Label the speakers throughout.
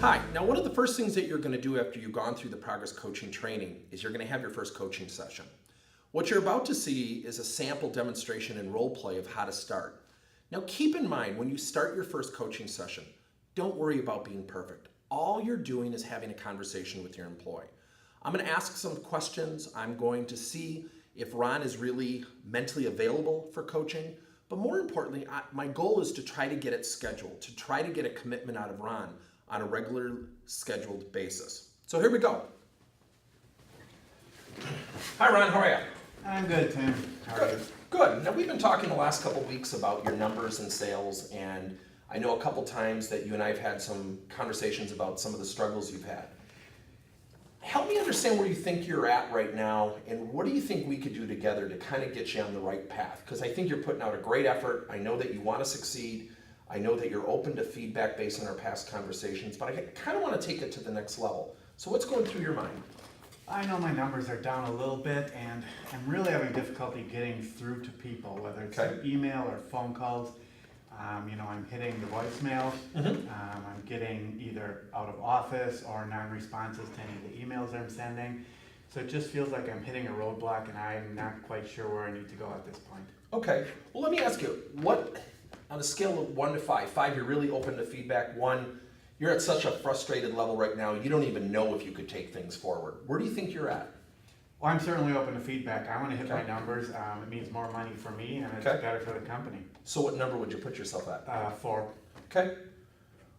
Speaker 1: Hi. Now, one of the first things that you're going to do after you've gone through the Progress Coaching training is you're going to have your first coaching session. What you're about to see is a sample demonstration and role play of how to start. Now, keep in mind, when you start your first coaching session, don't worry about being perfect. All you're doing is having a conversation with your employee. I'm going to ask some questions. I'm going to see if Ron is really mentally available for coaching. But more importantly, my goal is to try to get it scheduled, to try to get a commitment out of Ron on a regular scheduled basis. So here we go. Hi Ron, how are you?
Speaker 2: I'm good, Tim. How are you?
Speaker 1: Good. Now we've been talking the last couple of weeks about your numbers and sales, and I know a couple times that you and I have had some conversations about some of the struggles you've had. Help me understand where you think you're at right now, and what do you think we could do together to kind of get you on the right path? Because I think you're putting out a great effort. I know that you want to succeed. I know that you're open to feedback based on our past conversations, but I kind of want to take it to the next level. So what's going through your mind?
Speaker 2: I know my numbers are down a little bit, and I'm really having difficulty getting through to people, whether it's through email or phone calls. I'm hitting the voicemail. I'm getting either out of office or non-responses to any of the emails I'm sending. So it just feels like I'm hitting a roadblock, and I'm not quite sure where I need to go at this point.
Speaker 1: Okay. Well, let me ask you, what, on a scale of 1 to 5, 5 you're really open to feedback, 1, you're at such a frustrated level right now, you don't even know if you could take things forward. Where do you think you're at?
Speaker 2: Well, I'm certainly open to feedback. I want to hit my numbers. It means more money for me, and it's better for the company.
Speaker 1: So what number would you put yourself at?
Speaker 2: 4.
Speaker 1: Okay.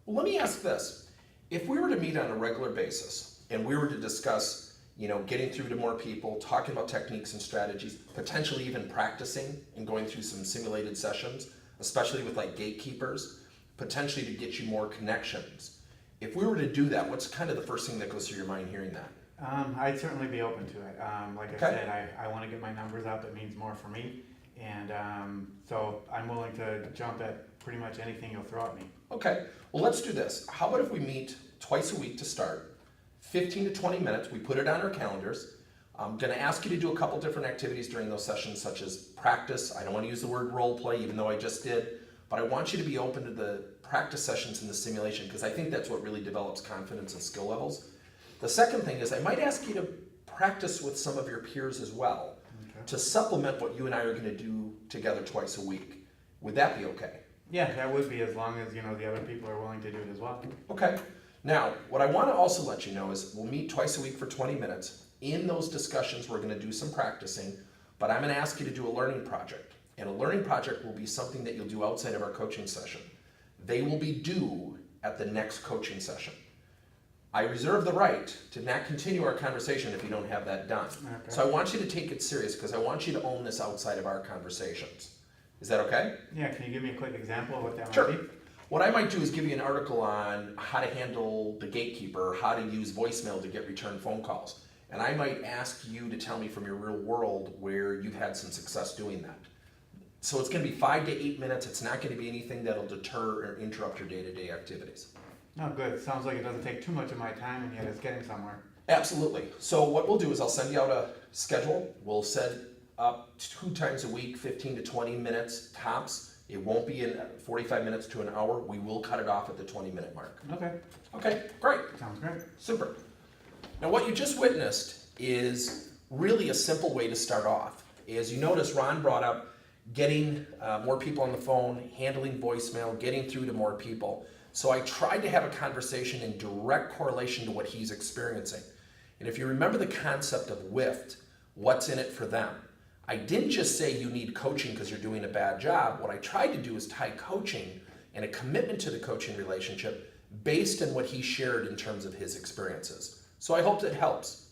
Speaker 1: Well, let me ask this. If we were to meet on a regular basis and we were to discuss, getting through to more people, talking about techniques and strategies, potentially even practicing and going through some simulated sessions, especially with like gatekeepers, potentially to get you more connections. If we were to do that, what's kind of the first thing that goes through your mind hearing that?
Speaker 2: I'd certainly be open to it. Like I said, I want to get my numbers up. It means more for me. And so I'm willing to jump at pretty much anything you'll throw at me.
Speaker 1: Okay. Well, let's do this. How about if we meet twice a week to start, 15 to 20 minutes. We put it on our calendars. I'm going to ask you to do a couple different activities during those sessions, such as practice. I don't want to use the word role play, even though I just did. But I want you to be open to the practice sessions and the simulation, because I think that's what really develops confidence and skill levels. The second thing is I might ask you to practice with some of your peers as well to supplement what you and I are going to do together twice a week. Would that be okay?
Speaker 2: Yeah, that would be, as long as the other people are willing to do it as well.
Speaker 1: Okay. Now, what I want to also let you know is we'll meet twice a week for 20 minutes. In those discussions, we're going to do some practicing, but I'm going to ask you to do a learning project. And a learning project will be something that you'll do outside of our coaching session. They will be due at the next coaching session. I reserve the right to not continue our conversation if you don't have that done. Okay. So I want you to take it serious, because I want you to own this outside of our conversations. Is that okay?
Speaker 2: Yeah, can you give me a quick example of what that
Speaker 1: Sure.
Speaker 2: might be?
Speaker 1: What I might do is give you an article on how to handle the gatekeeper, how to use voicemail to get return phone calls. And I might ask you to tell me from your real world where you've had some success doing that. So it's going to be 5 to 8 minutes. It's not going to be anything that'll deter or interrupt your day-to-day activities.
Speaker 2: Oh, good. Sounds like it doesn't take too much of my time, and yet it's getting somewhere.
Speaker 1: Absolutely. So what we'll do is I'll send you out a schedule. We'll set up 2 times a week, 15 to 20 minutes tops. It won't be in 45 minutes to an hour. We will cut it off at the 20-minute mark.
Speaker 2: Okay.
Speaker 1: Okay, great.
Speaker 2: Sounds great.
Speaker 1: Super. Now what you just witnessed is really a simple way to start off. As you notice, Ron brought up getting more people on the phone, handling voicemail, getting through to more people. So I tried to have a conversation in direct correlation to what he's experiencing. And if you remember the concept of WIFT, what's in it for them? I didn't just say you need coaching because you're doing a bad job. What I tried to do is tie coaching and a commitment to the coaching relationship based on what he shared in terms of his experiences. So I hope that helps.